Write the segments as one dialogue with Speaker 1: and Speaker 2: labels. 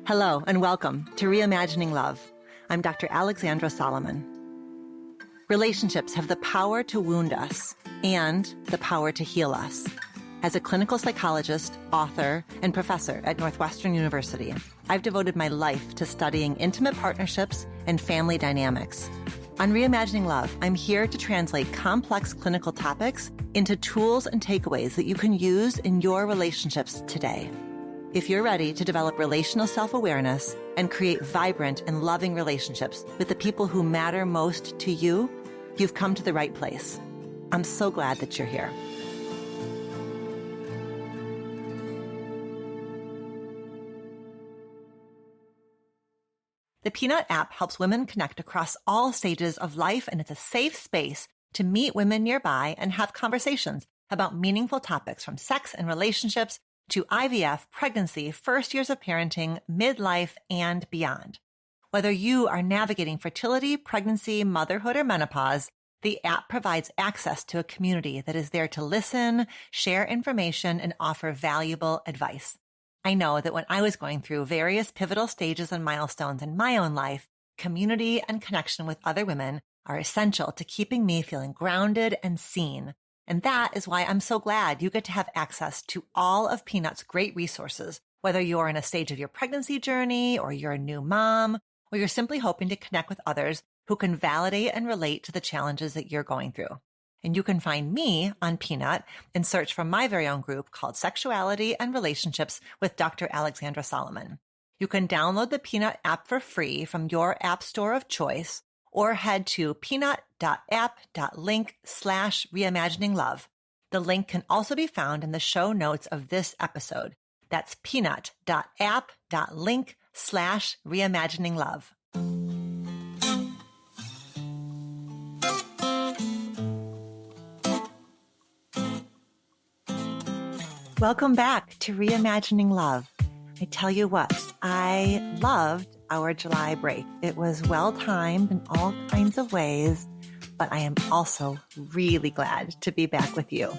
Speaker 1: Hello and welcome to Reimagining Love. I'm Dr. Alexandra Solomon. Relationships have the power to wound us and the power to heal us. As a clinical psychologist, author, and professor at Northwestern University, I've devoted my life to studying intimate partnerships and family dynamics. On Reimagining Love, I'm here to translate complex clinical topics into tools and takeaways that you can use in your relationships today. If you're ready to develop relational self-awareness and create vibrant and loving relationships with the people who matter most to you, you've come to the right place. I'm so glad that you're here. The Peanut app helps women connect across all stages of life, and it's a safe space to meet women nearby and have conversations about meaningful topics from sex and relationships to IVF, pregnancy, first years of parenting, midlife, and beyond. Whether you are navigating fertility, pregnancy, motherhood, or menopause, the app provides access to a community that is there to listen, share information, and offer valuable advice. I know that when I was going through various pivotal stages and milestones in my own life, community and connection with other women are essential to keeping me feeling grounded and seen. And that is why I'm so glad you get to have access to all of Peanut's great resources, whether you're in a stage of your pregnancy journey, or you're a new mom, or you're simply hoping to connect with others who can validate and relate to the challenges that you're going through. And you can find me on Peanut and search for my very own group called Sexuality and Relationships with Dr. Alexandra Solomon. You can download the Peanut app for free from your app store of choice, or head to peanut.app.link/reimagininglove. The link can also be found in the show notes of this episode. That's peanut.app.link/reimagininglove. Welcome back to Reimagining Love. I tell you what, I loved our July break. It was well-timed in all kinds of ways, but I am also really glad to be back with you.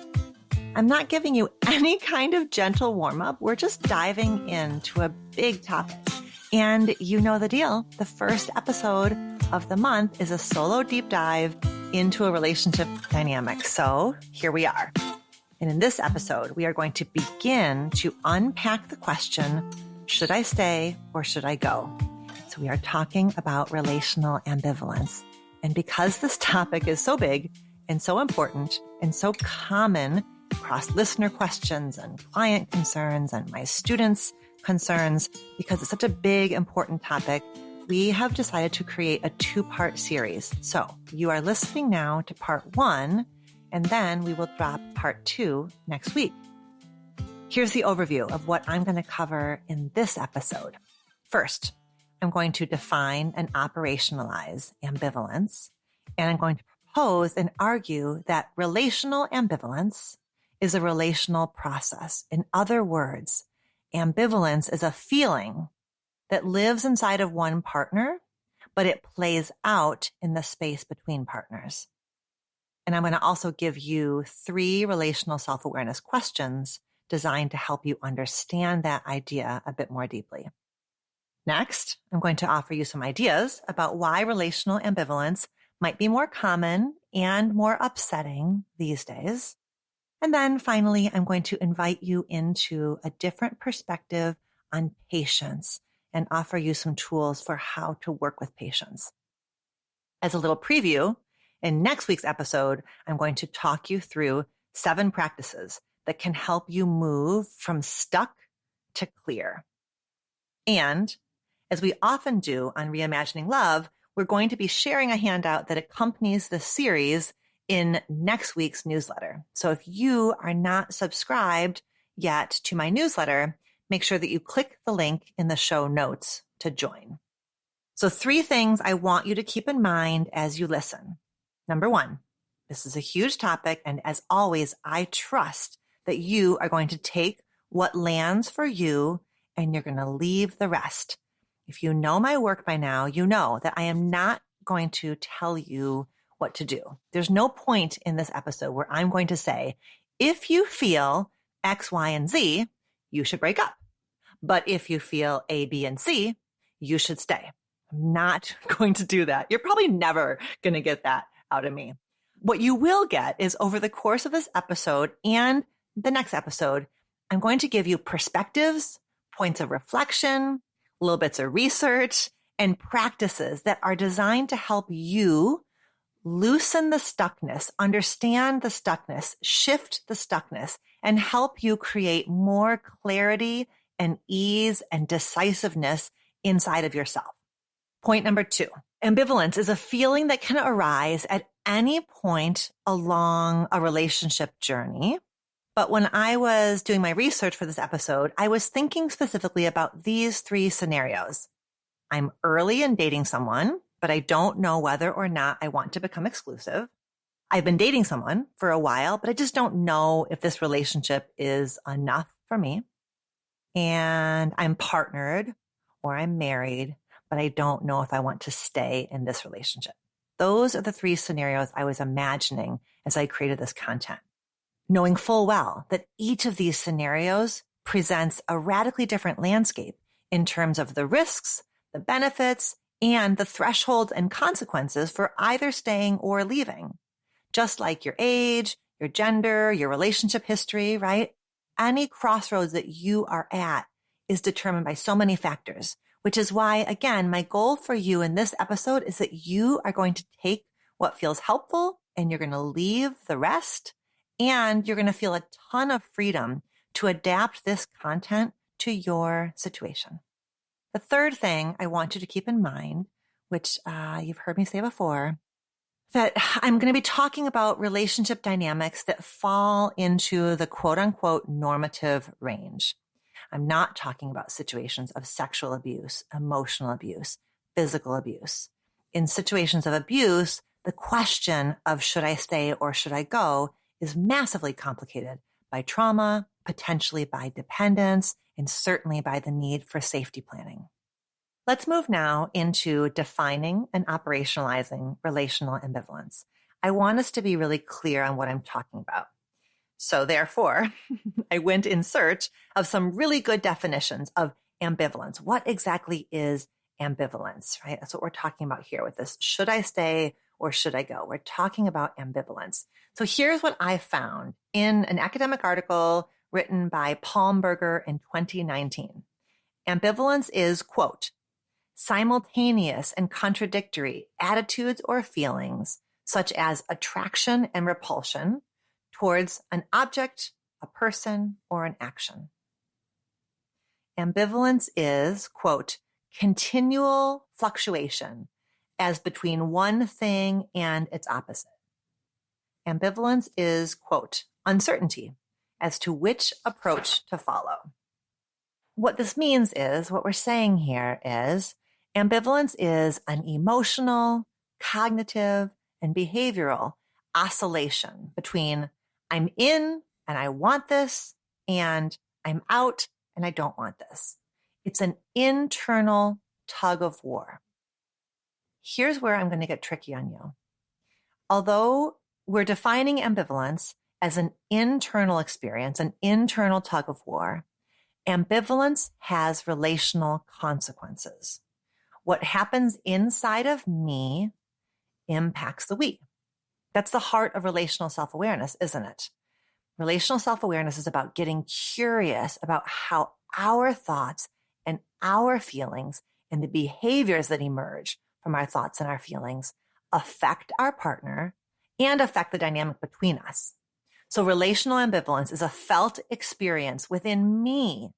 Speaker 1: I'm not giving you any kind of gentle warm-up. We're just diving into a big topic. And you know the deal. The first episode of the month is a solo deep dive into a relationship dynamic. So here we are. And in this episode, we are going to begin to unpack the question, should I stay or should I go? So we are talking about relational ambivalence. And because this topic is so big and so important and so common across listener questions and client concerns and my students' concerns, because it's such a big, important topic, we have decided to create a two-part series. So you are listening now to part 1, and then we will drop part 2 next week. Here's the overview of what I'm going to cover in this episode. First, I'm going to define and operationalize ambivalence, and I'm going to propose and argue that relational ambivalence is a relational process. In other words, ambivalence is a feeling that lives inside of one partner, but it plays out in the space between partners. And I'm going to also give you 3 relational self-awareness questions designed to help you understand that idea a bit more deeply. Next, I'm going to offer you some ideas about why relational ambivalence might be more common and more upsetting these days. And then finally, I'm going to invite you into a different perspective on patience and offer you some tools for how to work with patience. As a little preview, in next week's episode, I'm going to talk you through 7 practices that can help you move from stuck to clear. And as we often do on Reimagining Love, we're going to be sharing a handout that accompanies this series in next week's newsletter. So if you are not subscribed yet to my newsletter, make sure that you click the link in the show notes to join. So 3 things I want you to keep in mind as you listen. Number 1, this is a huge topic, and as always, I trust that you are going to take what lands for you and you're going to leave the rest. If you know my work by now, you know that I am not going to tell you what to do. There's no point in this episode where I'm going to say, if you feel X, Y, and Z, you should break up. But if you feel A, B, and C, you should stay. I'm not going to do that. You're probably never going to get that out of me. What you will get is over the course of this episode and the next episode, I'm going to give you perspectives, points of reflection, little bits of research, and practices that are designed to help you loosen the stuckness, understand the stuckness, shift the stuckness, and help you create more clarity and ease and decisiveness inside of yourself. Point number 2, ambivalence is a feeling that can arise at any point along a relationship journey. But when I was doing my research for this episode, I was thinking specifically about these 3 scenarios. I'm early in dating someone, but I don't know whether or not I want to become exclusive. I've been dating someone for a while, but I just don't know if this relationship is enough for me. And I'm partnered or I'm married, but I don't know if I want to stay in this relationship. Those are the 3 scenarios I was imagining as I created this content, knowing full well that each of these scenarios presents a radically different landscape in terms of the risks, the benefits, and the thresholds and consequences for either staying or leaving. Just like your age, your gender, your relationship history, right? Any crossroads that you are at is determined by so many factors, which is why, again, my goal for you in this episode is that you are going to take what feels helpful and you're going to leave the rest, and you're going to feel a ton of freedom to adapt this content to your situation. The third thing I want you to keep in mind, which you've heard me say before, that I'm going to be talking about relationship dynamics that fall into the quote unquote normative range. I'm not talking about situations of sexual abuse, emotional abuse, physical abuse. In situations of abuse, the question of should I stay or should I go is massively complicated by trauma, potentially by dependence, and certainly by the need for safety planning. Let's move now into defining and operationalizing relational ambivalence. I want us to be really clear on what I'm talking about. So therefore, I went in search of some really good definitions of ambivalence. What exactly is ambivalence, right? That's what we're talking about here with this. Should I stay or should I go? We're talking about ambivalence. So here's what I found in an academic article written by Palmberger in 2019. Ambivalence is, quote, simultaneous and contradictory attitudes or feelings, such as attraction and repulsion towards an object, a person, or an action. Ambivalence is, quote, continual fluctuation as between one thing and its opposite. Ambivalence is, quote, uncertainty as to which approach to follow. What this means is, what we're saying here is, ambivalence is an emotional, cognitive, and behavioral oscillation between I'm in and I want this, and I'm out and I don't want this. It's an internal tug of war. Here's where I'm going to get tricky on you. Although we're defining ambivalence as an internal experience, an internal tug of war, ambivalence has relational consequences. What happens inside of me impacts the we. That's the heart of relational self-awareness, isn't it? Relational self-awareness is about getting curious about how our thoughts and our feelings and the behaviors that emerge from our thoughts and our feelings affect our partner and affect the dynamic between us. So relational ambivalence is a felt experience within me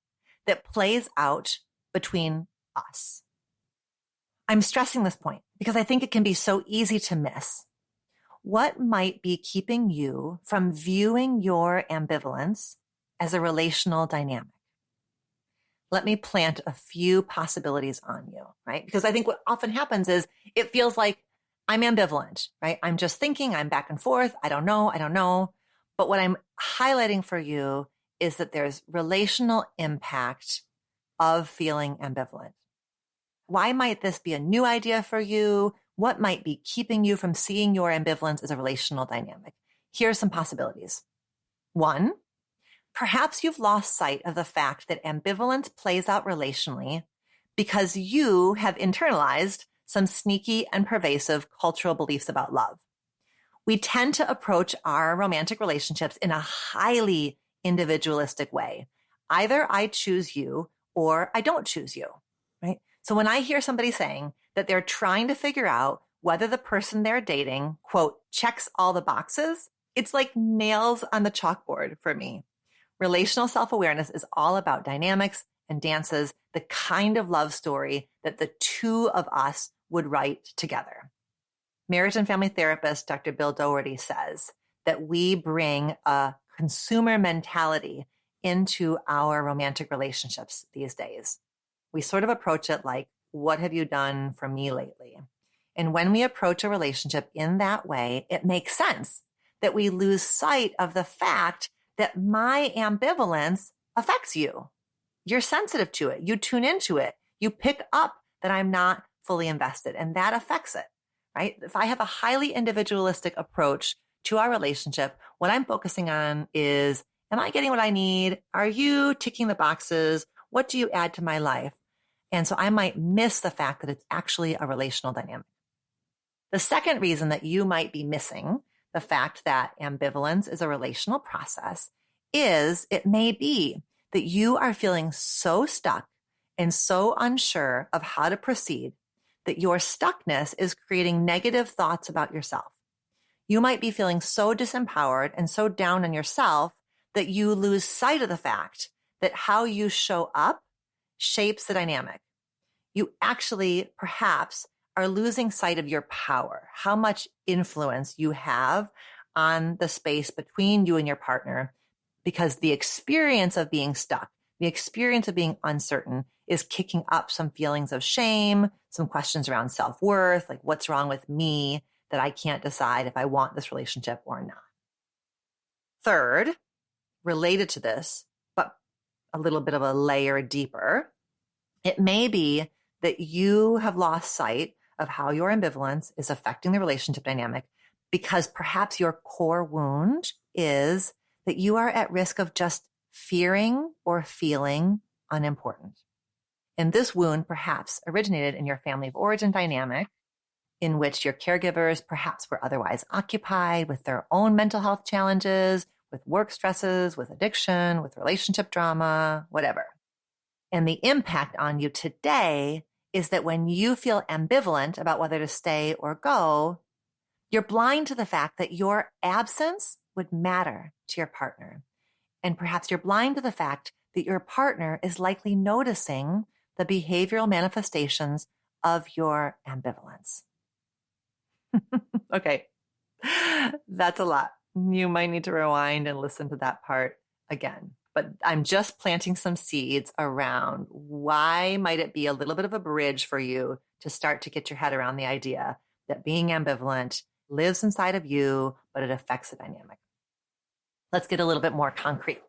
Speaker 1: that plays out between us. I'm stressing this point because I think it can be so easy to miss. What might be keeping you from viewing your ambivalence as a relational dynamic? Let me plant a few possibilities on you, right? Because I think what often happens is it feels like I'm ambivalent, right? I'm just thinking, I'm back and forth. I don't know. But what I'm highlighting for you is that there's relational impact of feeling ambivalent. Why might this be a new idea for you? What might be keeping you from seeing your ambivalence as a relational dynamic? Here are some possibilities. 1, Perhaps you've lost sight of the fact that ambivalence plays out relationally because you have internalized some sneaky and pervasive cultural beliefs about love. We tend to approach our romantic relationships in a highly individualistic way. Either I choose you or I don't choose you, right? So when I hear somebody saying that they're trying to figure out whether the person they're dating, quote, checks all the boxes, it's like nails on the chalkboard for me. Relational self-awareness is all about dynamics and dances, the kind of love story that the two of us would write together. Marriage and family therapist Dr. Bill Doherty says that we bring a consumer mentality into our romantic relationships these days. We sort of approach it like, what have you done for me lately? And when we approach a relationship in that way, it makes sense that we lose sight of the fact that my ambivalence affects you. You're sensitive to it. You tune into it. You pick up that I'm not fully invested, and that affects it, right? If I have a highly individualistic approach to our relationship, what I'm focusing on is, am I getting what I need? Are you ticking the boxes? What do you add to my life? And so I might miss the fact that it's actually a relational dynamic. The second reason that you might be missing the fact that ambivalence is a relational process is it may be that you are feeling so stuck and so unsure of how to proceed that your stuckness is creating negative thoughts about yourself. You might be feeling so disempowered and so down on yourself that you lose sight of the fact that how you show up shapes the dynamic. You actually perhaps are losing sight of your power, how much influence you have on the space between you and your partner, because the experience of being stuck, the experience of being uncertain is kicking up some feelings of shame, some questions around self-worth, like what's wrong with me that I can't decide if I want this relationship or not. Third, related to this, but a little bit of a layer deeper, it may be that you have lost sight of how your ambivalence is affecting the relationship dynamic because perhaps your core wound is that you are at risk of just fearing or feeling unimportant. And this wound perhaps originated in your family of origin dynamic in which your caregivers perhaps were otherwise occupied with their own mental health challenges, with work stresses, with addiction, with relationship drama, whatever. And the impact on you today is that when you feel ambivalent about whether to stay or go, you're blind to the fact that your absence would matter to your partner. And perhaps you're blind to the fact that your partner is likely noticing the behavioral manifestations of your ambivalence. Okay, that's a lot. You might need to rewind and listen to that part again. But I'm just planting some seeds around why might it be a little bit of a bridge for you to start to get your head around the idea that being ambivalent lives inside of you, but it affects the dynamic. Let's get a little bit more concrete.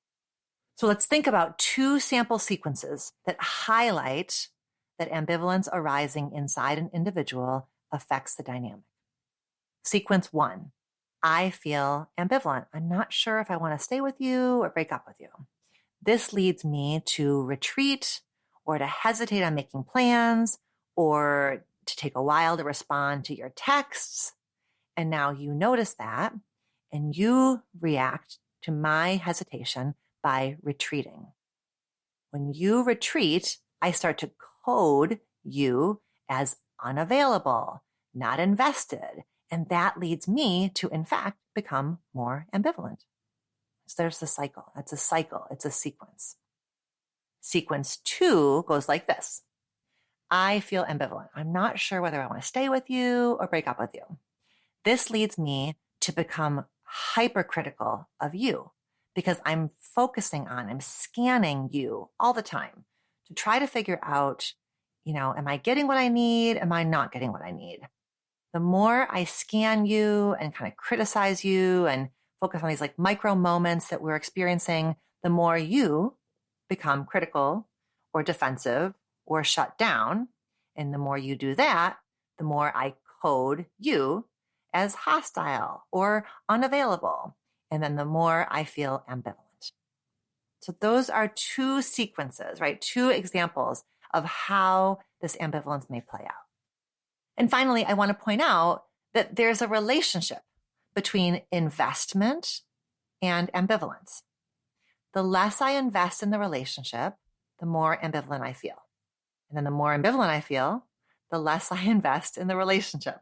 Speaker 1: So let's think about two sample sequences that highlight that ambivalence arising inside an individual affects the dynamic. Sequence 1, I feel ambivalent. I'm not sure if I want to stay with you or break up with you. This leads me to retreat or to hesitate on making plans or to take a while to respond to your texts. And now you notice that and you react to my hesitation by retreating. When you retreat, I start to code you as unavailable, not invested. And that leads me to, in fact, become more ambivalent. So there's the cycle. That's a cycle. It's a sequence. Sequence 2 goes like this. I feel ambivalent. I'm not sure whether I want to stay with you or break up with you. This leads me to become hypercritical of you because I'm scanning you all the time to try to figure out, am I getting what I need? Am I not getting what I need? The more I scan you and kind of criticize you and focus on these like micro moments that we're experiencing, the more you become critical or defensive or shut down. And the more you do that, the more I code you as hostile or unavailable. And then the more I feel ambivalent. So those are two sequences, right? Two examples of how this ambivalence may play out. And finally, I want to point out that there's a relationship between investment and ambivalence. The less I invest in the relationship, the more ambivalent I feel. And then the more ambivalent I feel, the less I invest in the relationship.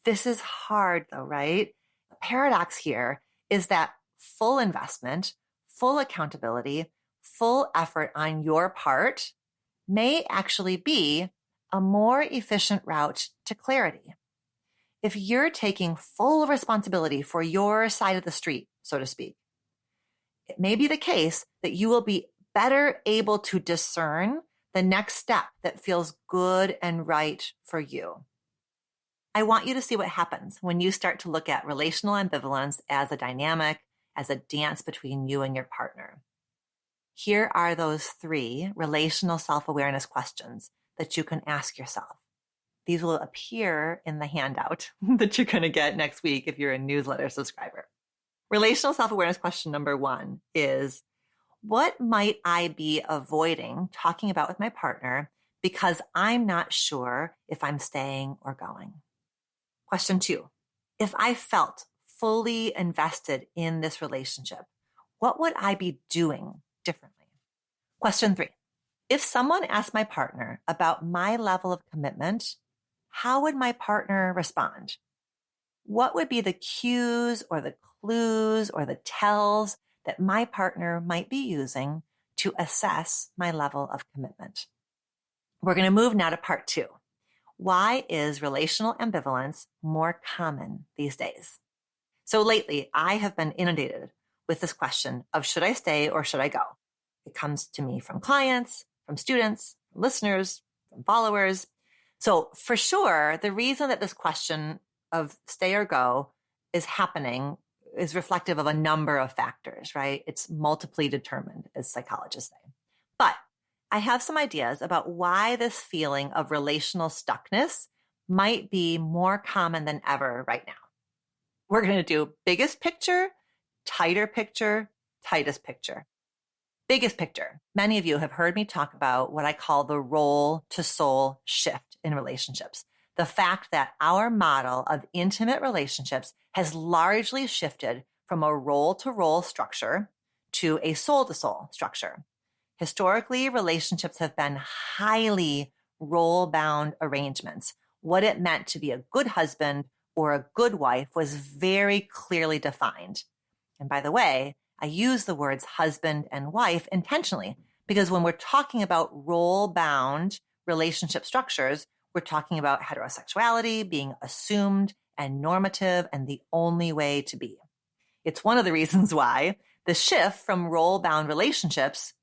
Speaker 1: This is hard though, right? The paradox here is that full investment, full accountability, full effort on your part may actually be a more efficient route to clarity. If you're taking full responsibility for your side of the street, so to speak, it may be the case that you will be better able to discern the next step that feels good and right for you. I want you to see what happens when you start to look at relational ambivalence as a dynamic, as a dance between you and your partner. Here are those 3 relational self-awareness questions that you can ask yourself. These will appear in the handout that you're going to get next week if you're a newsletter subscriber. Relational self-awareness question number 1 is, what might I be avoiding talking about with my partner because I'm not sure if I'm staying or going? Question 2, if I felt fully invested in this relationship, what would I be doing differently? Question 3, if someone asked my partner about my level of commitment, how would my partner respond? What would be the cues or the clues or the tells that my partner might be using to assess my level of commitment? We're going to move now to part 2. Why is relational ambivalence more common these days? So lately, I have been inundated with this question of should I stay or should I go? It comes to me from clients, from students, from listeners, from followers. So for sure, the reason that this question of stay or go is happening is reflective of a number of factors, right? It's multiply determined, as psychologists say. But I have some ideas about why this feeling of relational stuckness might be more common than ever right now. We're going to do biggest picture, tighter picture, tightest picture. Biggest picture. Many of you have heard me talk about what I call the role to soul shift in relationships. The fact that our model of intimate relationships has largely shifted from a role to role structure to a soul to soul structure. Historically, relationships have been highly role-bound arrangements. What it meant to be a good husband or a good wife was very clearly defined. And by the way, I use the words husband and wife intentionally because when we're talking about role-bound relationship structures, we're talking about heterosexuality being assumed and normative and the only way to be. It's one of the reasons why the shift from role-bound relationships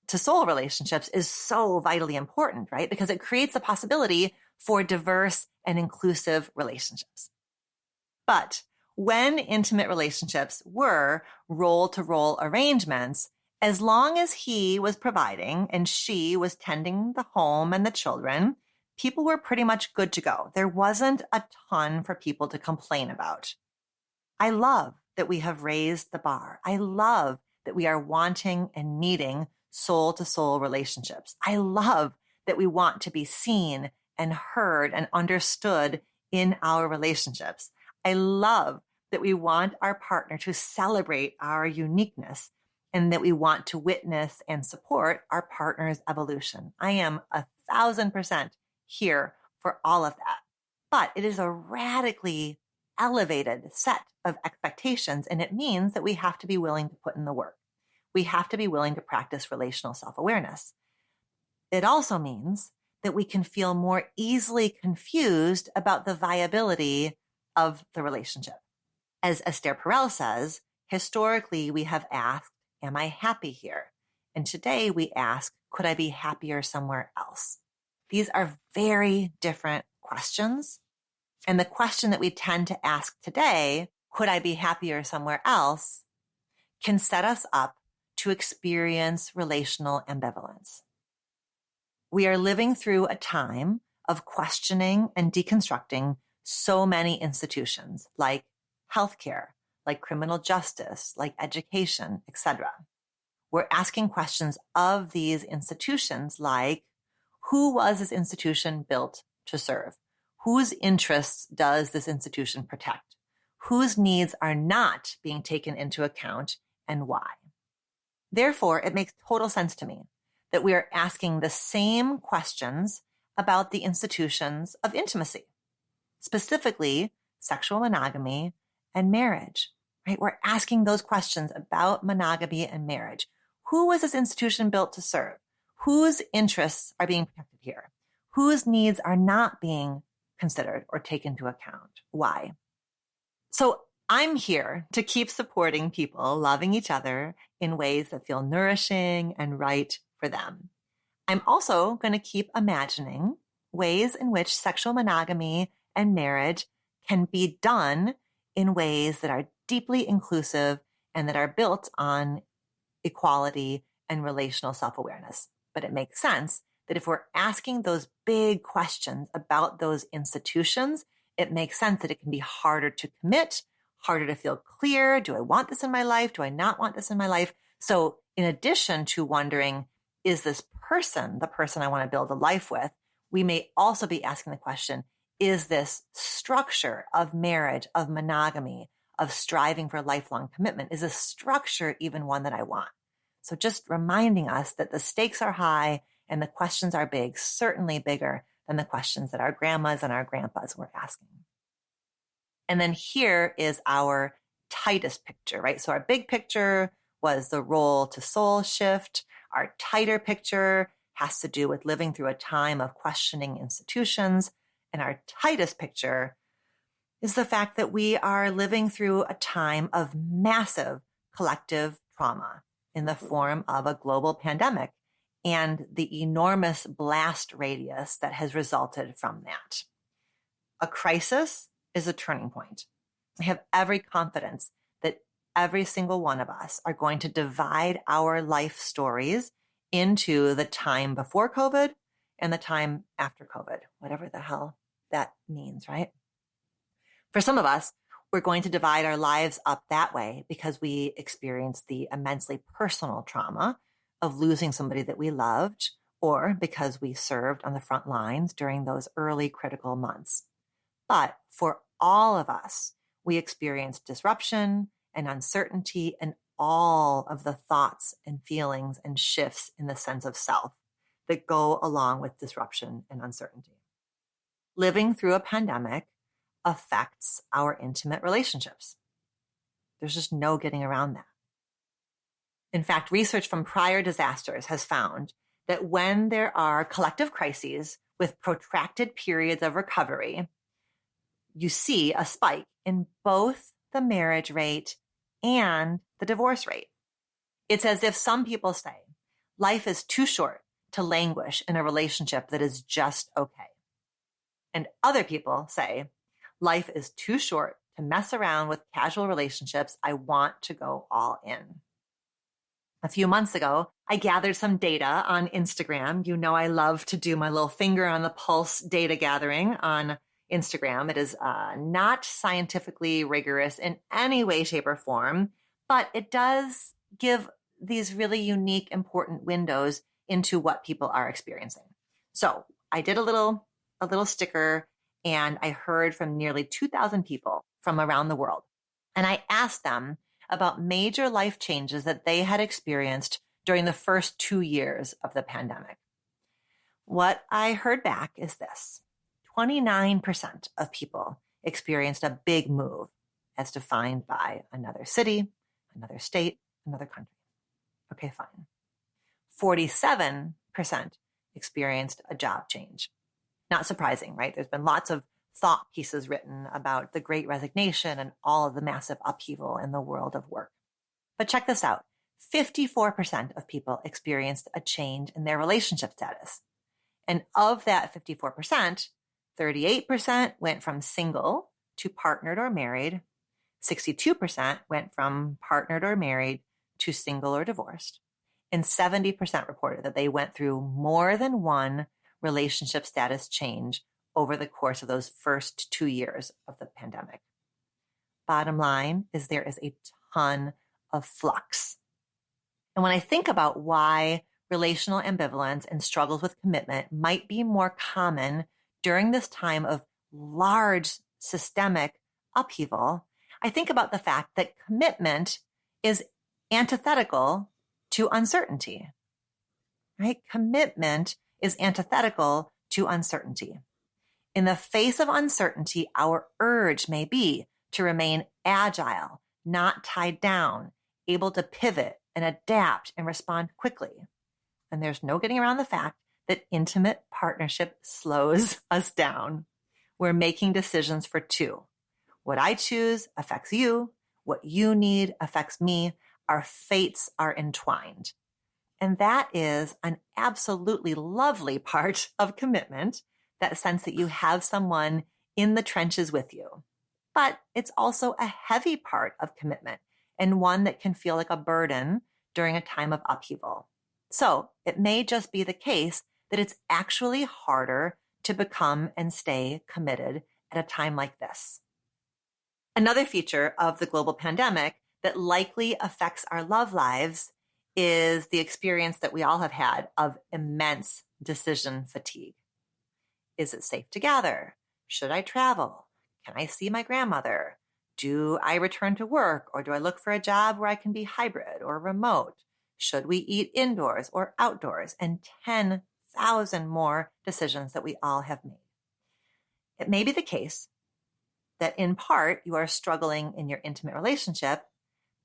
Speaker 1: to soul relationships is so vitally important, right? Because it creates the possibility for diverse and inclusive relationships. But when intimate relationships were role-to-role arrangements, as long as he was providing and she was tending the home and the children, people were pretty much good to go. There wasn't a ton for people to complain about. I love that we have raised the bar. I love that we are wanting and needing soul-to-soul relationships. I love that we want to be seen and heard and understood in our relationships. I love that we want our partner to celebrate our uniqueness and that we want to witness and support our partner's evolution. I am 1,000% here for all of that. But it is a radically elevated set of expectations, and it means that we have to be willing to put in the work. We have to be willing to practice relational self-awareness. It also means that we can feel more easily confused about the viability of the relationship. As Esther Perel says, historically we have asked, am I happy here? And today we ask, could I be happier somewhere else? These are very different questions. And the question that we tend to ask today, could I be happier somewhere else, can set us up to experience relational ambivalence. We are living through a time of questioning and deconstructing so many institutions like healthcare, like criminal justice, like education, etc. We're asking questions of these institutions like, who was this institution built to serve? Whose interests does this institution protect? Whose needs are not being taken into account and why? Therefore, it makes total sense to me that we are asking the same questions about the institutions of intimacy, specifically sexual monogamy and marriage, right? We're asking those questions about monogamy and marriage. Who was this institution built to serve? Whose interests are being protected here? Whose needs are not being considered or taken into account? Why? So I'm here to keep supporting people loving each other in ways that feel nourishing and right for them. I'm also going to keep imagining ways in which sexual monogamy and marriage can be done in ways that are deeply inclusive and that are built on equality and relational self-awareness. But it makes sense that if we're asking those big questions about those institutions, it makes sense that it can be harder to commit, harder to feel clear. Do I want this in my life? Do I not want this in my life? So in addition to wondering, is this person the person I want to build a life with? We may also be asking the question, is this structure of marriage, of monogamy, of striving for lifelong commitment, is this structure even one that I want? So just reminding us that the stakes are high and the questions are big, certainly bigger than the questions that our grandmas and our grandpas were asking. And then here is our tightest picture, right? So our big picture was the role to soul shift. Our tighter picture has to do with living through a time of questioning institutions. And our tightest picture is the fact that we are living through a time of massive collective trauma in the form of a global pandemic and the enormous blast radius that has resulted from that. A crisis is a turning point. I have every confidence that every single one of us are going to divide our life stories into the time before COVID and the time after COVID, whatever the hell that means, right? For some of us, we're going to divide our lives up that way because we experienced the immensely personal trauma of losing somebody that we loved, or because we served on the front lines during those early critical months. But for all of us, we experienced disruption and uncertainty and all of the thoughts and feelings and shifts in the sense of self that go along with disruption and uncertainty. Living through a pandemic affects our intimate relationships. There's just no getting around that. In fact, research from prior disasters has found that when there are collective crises with protracted periods of recovery, you see a spike in both the marriage rate and the divorce rate. It's as if some people say, life is too short to languish in a relationship that is just okay. And other people say, life is too short to mess around with casual relationships. I want to go all in. A few months ago, I gathered some data on Instagram. You know, I love to do my little finger on the pulse data gathering on Instagram. It is not scientifically rigorous in any way, shape, or form, but it does give these really unique, important windows into what people are experiencing. So I did a little sticker, and I heard from nearly 2,000 people from around the world. And I asked them about major life changes that they had experienced during the first 2 years of the pandemic. What I heard back is this: 29% of people experienced a big move as defined by another city, another state, another country. Okay, fine. 47% experienced a job change. Not surprising, right? There's been lots of thought pieces written about the Great Resignation and all of the massive upheaval in the world of work. But check this out. 54% of people experienced a change in their relationship status. And of that 54%, 38% went from single to partnered or married. 62% went from partnered or married to single or divorced. And 70% reported that they went through more than one relationship status change over the course of those first 2 years of the pandemic. Bottom line is there is a ton of flux. And when I think about why relational ambivalence and struggles with commitment might be more common during this time of large systemic upheaval, I think about the fact that commitment is antithetical to uncertainty, right? Commitment is antithetical to uncertainty. In the face of uncertainty, our urge may be to remain agile, not tied down, able to pivot and adapt and respond quickly. And there's no getting around the fact that intimate partnership slows us down. We're making decisions for two. What I choose affects you. What you need affects me. Our fates are entwined. And that is an absolutely lovely part of commitment, that sense that you have someone in the trenches with you. But it's also a heavy part of commitment, and one that can feel like a burden during a time of upheaval. So it may just be the case that it's actually harder to become and stay committed at a time like this. Another feature of the global pandemic that likely affects our love lives is the experience that we all have had of immense decision fatigue. Is it safe to gather? Should I travel? Can I see my grandmother? Do I return to work, or do I look for a job where I can be hybrid or remote? Should we eat indoors or outdoors? And 10,000 more decisions that we all have made. It may be the case that in part you are struggling in your intimate relationship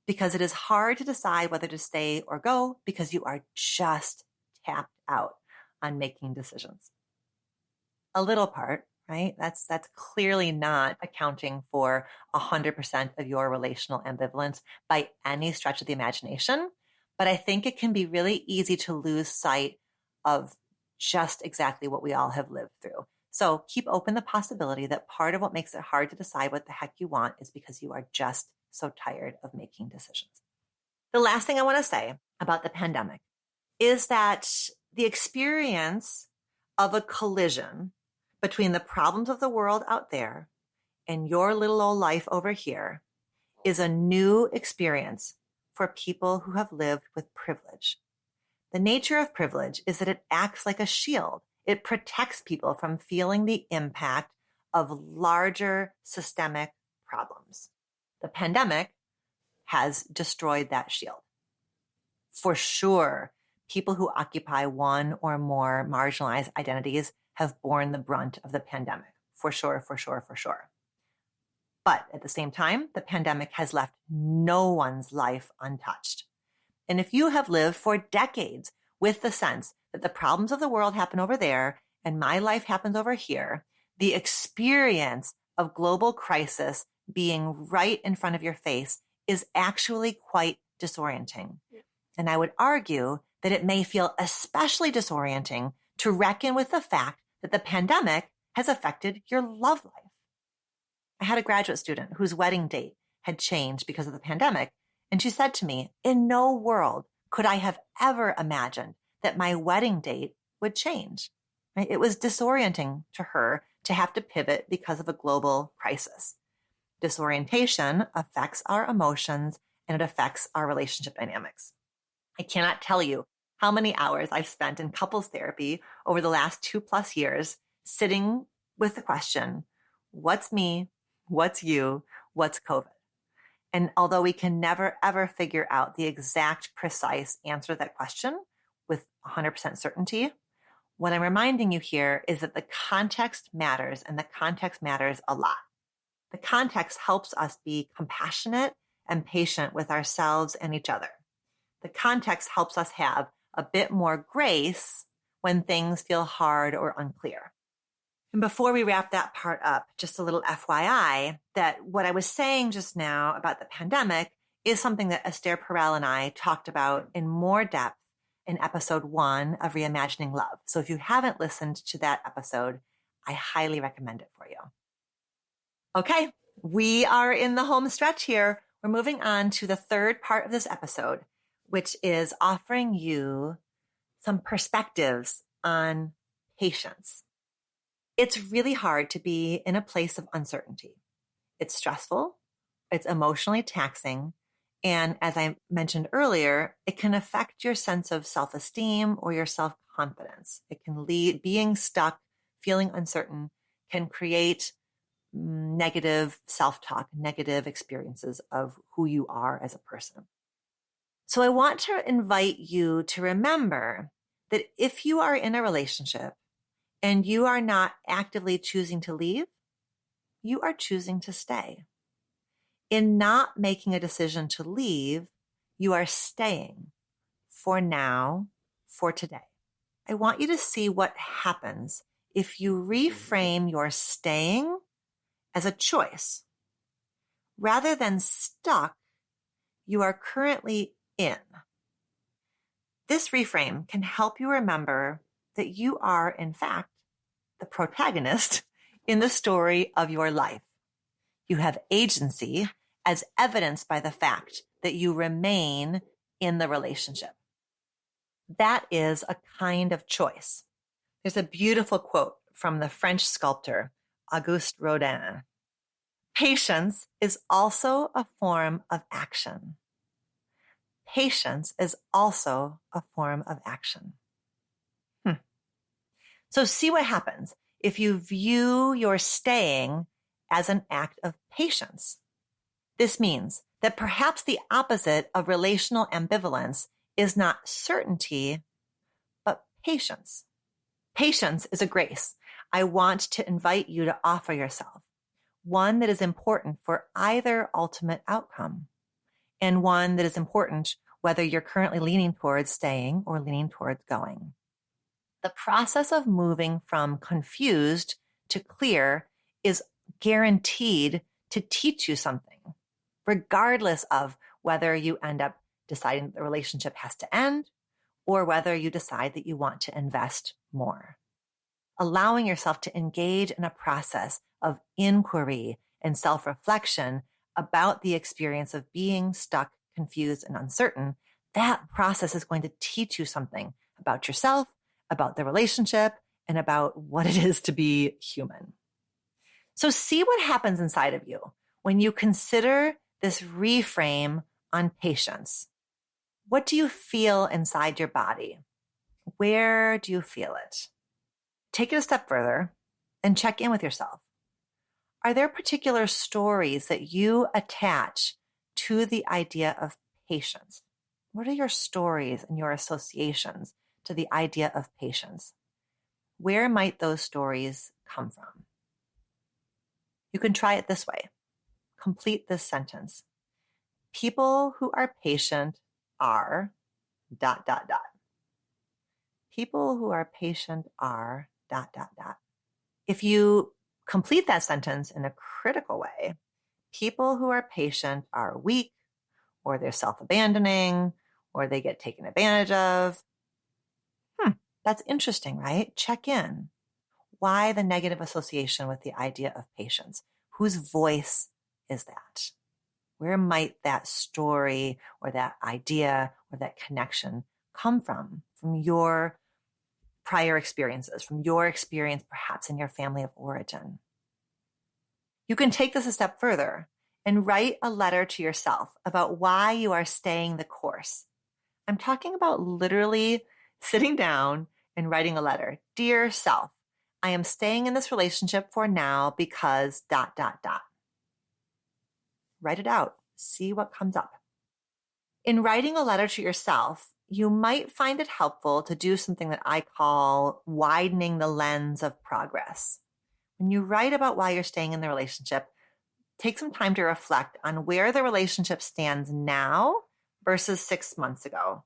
Speaker 1: because it is hard to decide whether to stay or go because you are just tapped out on making decisions. A little part, right? That's clearly not accounting for 100% of your relational ambivalence by any stretch of the imagination. But I think it can be really easy to lose sight of just exactly what we all have lived through. So keep open the possibility that part of what makes it hard to decide what the heck you want is because you are just so tired of making decisions. The last thing I want to say about the pandemic is that the experience of a collision between the problems of the world out there and your little old life over here is a new experience for people who have lived with privilege. The nature of privilege is that it acts like a shield. It protects people from feeling the impact of larger systemic problems. The pandemic has destroyed that shield. For sure, people who occupy one or more marginalized identities have borne the brunt of the pandemic. For sure, for sure, for sure. But at the same time, the pandemic has left no one's life untouched. And if you have lived for decades with the sense that the problems of the world happen over there and my life happens over here, the experience of global crisis being right in front of your face is actually quite disorienting. And I would argue that it may feel especially disorienting to reckon with the fact that the pandemic has affected your love life. I had a graduate student whose wedding date had changed because of the pandemic, and she said to me, in no world could I have ever imagined that my wedding date would change. Right? It was disorienting to her to have to pivot because of a global crisis. Disorientation affects our emotions and it affects our relationship dynamics. I cannot tell you how many hours I've spent in couples therapy over the last 2+ years sitting with the question, what's me? What's you? What's COVID? And although we can never, ever figure out the exact, precise answer to that question with 100% certainty, what I'm reminding you here is that the context matters, and the context matters a lot. The context helps us be compassionate and patient with ourselves and each other. The context helps us have a bit more grace when things feel hard or unclear. And before we wrap that part up, just a little FYI that what I was saying just now about the pandemic is something that Esther Perel and I talked about in more depth in episode 1 of Reimagining Love. So if you haven't listened to that episode, I highly recommend it for you. Okay, we are in the home stretch here. We're moving on to the third part of this episode, which is offering you some perspectives on patience. It's really hard to be in a place of uncertainty. It's stressful, it's emotionally taxing, And as I mentioned earlier, it can affect your sense of self-esteem or your self-confidence. It can lead, being stuck, feeling uncertain, can create negative self-talk, negative experiences of who you are as a person. So I want to invite you to remember that if you are in a relationship and you are not actively choosing to leave, you are choosing to stay. In not making a decision to leave, you are staying for now, for today. I want you to see what happens if you reframe your staying as a choice. Rather than stuck, you are currently in. This reframe can help you remember that you are, in fact, the protagonist in the story of your life. You have agency as evidenced by the fact that you remain in the relationship. That is a kind of choice. There's a beautiful quote from the French sculptor Auguste Rodin. Patience is also a form of action. Patience is also a form of action. So see what happens if you view your staying as an act of patience. This means that perhaps the opposite of relational ambivalence is not certainty, but patience. Patience is a grace I want to invite you to offer yourself, one that is important for either ultimate outcome, and one that is important whether you're currently leaning towards staying or leaning towards going. The process of moving from confused to clear is guaranteed to teach you something, regardless of whether you end up deciding that the relationship has to end or whether you decide that you want to invest more. Allowing yourself to engage in a process of inquiry and self-reflection about the experience of being stuck, confused, and uncertain, that process is going to teach you something about yourself, about the relationship, and about what it is to be human. So see what happens inside of you when you consider this reframe on patience. What do you feel inside your body? Where do you feel it? Take it a step further and check in with yourself. Are there particular stories that you attach to the idea of patience? What are your stories and your associations to the idea of patience? Where might those stories come from? You can try it this way. Complete this sentence. People who are patient are ... People who are patient are ... If you complete that sentence in a critical way, people who are patient are weak, or they're self-abandoning, or they get taken advantage of. That's interesting, right? Check in. Why the negative association with the idea of patience? Whose voice is that? Where might that story or that idea or that connection come from? From your prior experiences, from your experience perhaps in your family of origin. You can take this a step further and write a letter to yourself about why you are staying the course. I'm talking about literally sitting down and writing a letter. Dear self, I am staying in this relationship for now because ... Write it out. See what comes up. In writing a letter to yourself, you might find it helpful to do something that I call widening the lens of progress. When you write about why you're staying in the relationship, take some time to reflect on where the relationship stands now versus 6 months ago,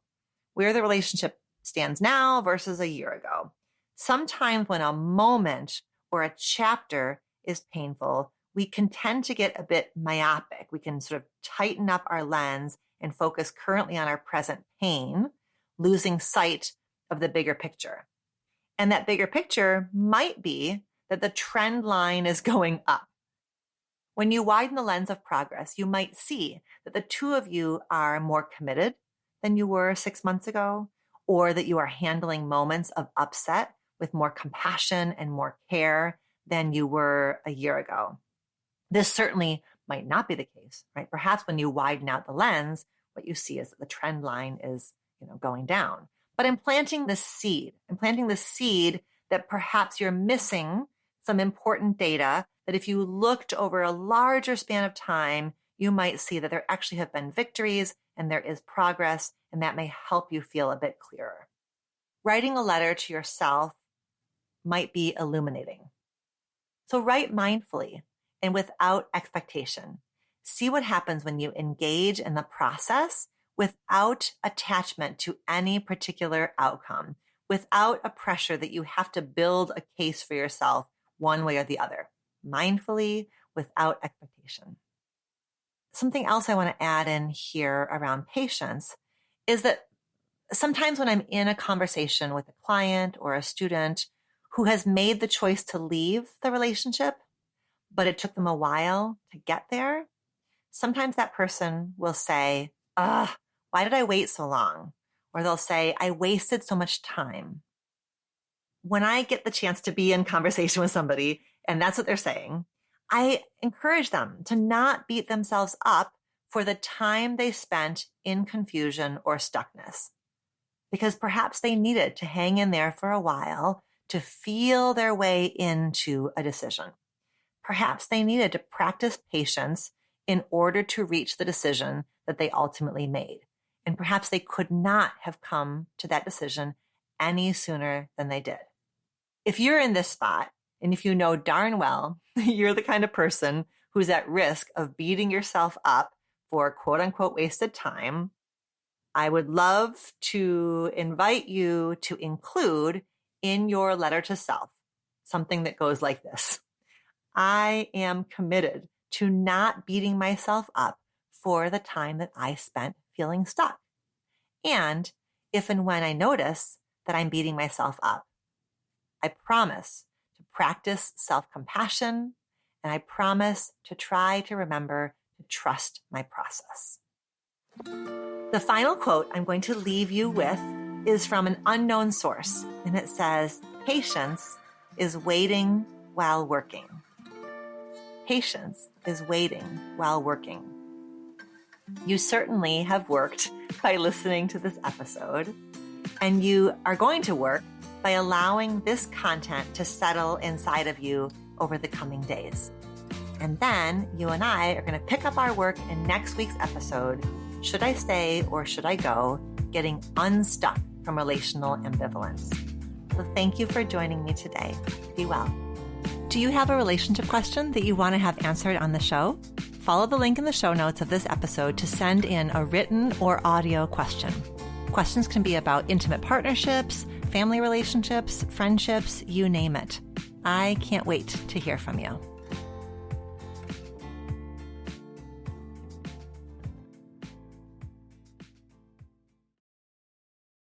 Speaker 1: where the relationship stands now versus a year ago. Sometimes when a moment or a chapter is painful, we can tend to get a bit myopic. We can sort of tighten up our lens and focus currently on our present pain, losing sight of the bigger picture. And that bigger picture might be that the trend line is going up. When you widen the lens of progress, you might see that the two of you are more committed than you were 6 months ago, or that you are handling moments of upset with more compassion and more care than you were a year ago. This certainly might not be the case, right? Perhaps when you widen out the lens, what you see is that the trend line is, going down. But implanting the seed that perhaps you're missing some important data that if you looked over a larger span of time, you might see that there actually have been victories and there is progress, and that may help you feel a bit clearer. Writing a letter to yourself might be illuminating. So write mindfully and without expectation. See what happens when you engage in the process without attachment to any particular outcome, without a pressure that you have to build a case for yourself one way or the other, mindfully, without expectation. Something else I want to add in here around patience is that sometimes when I'm in a conversation with a client or a student who has made the choice to leave the relationship, but it took them a while to get there, sometimes that person will say, why did I wait so long? Or they'll say, I wasted so much time. When I get the chance to be in conversation with somebody, and that's what they're saying, I encourage them to not beat themselves up for the time they spent in confusion or stuckness, because perhaps they needed to hang in there for a while to feel their way into a decision. Perhaps they needed to practice patience in order to reach the decision that they ultimately made. And perhaps they could not have come to that decision any sooner than they did. If you're in this spot, and if you know darn well you're the kind of person who's at risk of beating yourself up for quote unquote wasted time, I would love to invite you to include in your letter to self something that goes like this. I am committed to not beating myself up for the time that I spent feeling stuck. And if and when I notice that I'm beating myself up, I promise to practice self-compassion, and I promise to try to remember to trust my process. The final quote I'm going to leave you with is from an unknown source, and it says, patience is waiting while working. Patience is waiting while working. You certainly have worked by listening to this episode, and you are going to work by allowing this content to settle inside of you over the coming days. And then you and I are going to pick up our work in next week's episode, Should I Stay or Should I Go? Getting unstuck from relational ambivalence. So thank you for joining me today. Be well. Do you have a relationship question that you want to have answered on the show? Follow the link in the show notes of this episode to send in a written or audio question. Questions can be about intimate partnerships, family relationships, friendships, you name it. I can't wait to hear from you.